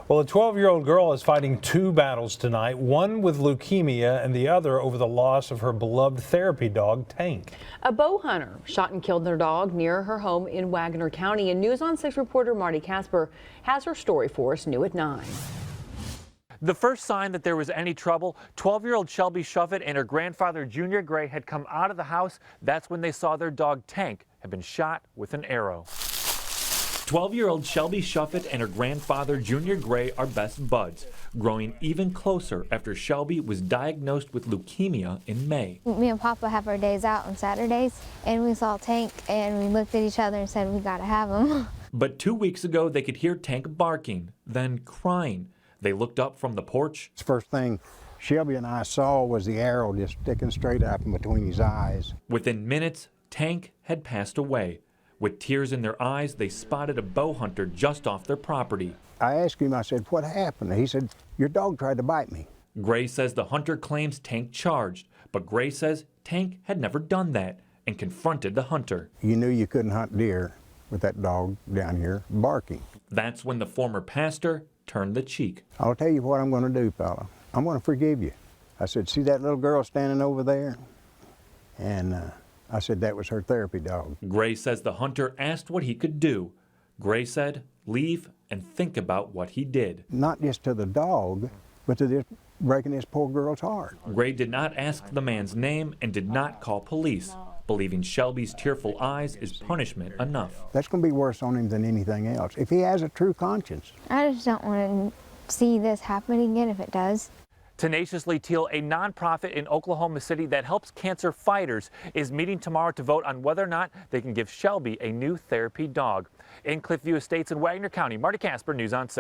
Well, a 12-year-old girl is fighting two battles tonight, one with leukemia and the other over the loss of her beloved therapy dog, Tank. A bow hunter shot and killed their dog near her home in Wagner County. And News on 6 reporter Marty Casper has her story for us new at 9. The first sign that there was any trouble, 12-year-old Shelby Shuffett and her grandfather, Junior Gray, had come out of the house. That's when they saw their dog, Tank, had been shot with an arrow. 12-year-old Shelby Shuffett and her grandfather, Junior Gray, are best buds, growing even closer after Shelby was diagnosed with leukemia in May. Me and Papa have our days out on Saturdays, and we saw Tank, and we looked at each other and said, we gotta have him. But 2 weeks ago, they could hear Tank barking, then crying. They looked up from the porch. The first thing Shelby and I saw was the arrow just sticking straight up in between his eyes. Within minutes, Tank had passed away. With tears in their eyes, they spotted a bow hunter just off their property. I asked him, I said, what happened? He said, your dog tried to bite me. Gray says the hunter claims Tank charged, but Gray says Tank had never done that and confronted the hunter. You knew you couldn't hunt deer with that dog down here barking. That's when the former pastor turned the cheek. I'll tell you what I'm going to do, fella. I'm going to forgive you. I said, see that little girl standing over there? And I said that was her therapy dog. Gray says the hunter asked what he could do. Gray said, leave and think about what he did. Not just to the dog, but to this breaking this poor girl's heart. Gray did not ask the man's name and did not call police, believing Shelby's tearful eyes is punishment enough. That's going to be worse on him than anything else, if he has a true conscience. I just don't want to see this happen again if it does. Tenaciously Teal, a nonprofit in Oklahoma City that helps cancer fighters, is meeting tomorrow to vote on whether or not they can give Shelby a new therapy dog. In Cliffview Estates in Wagner County, Marty Casper, News on 6.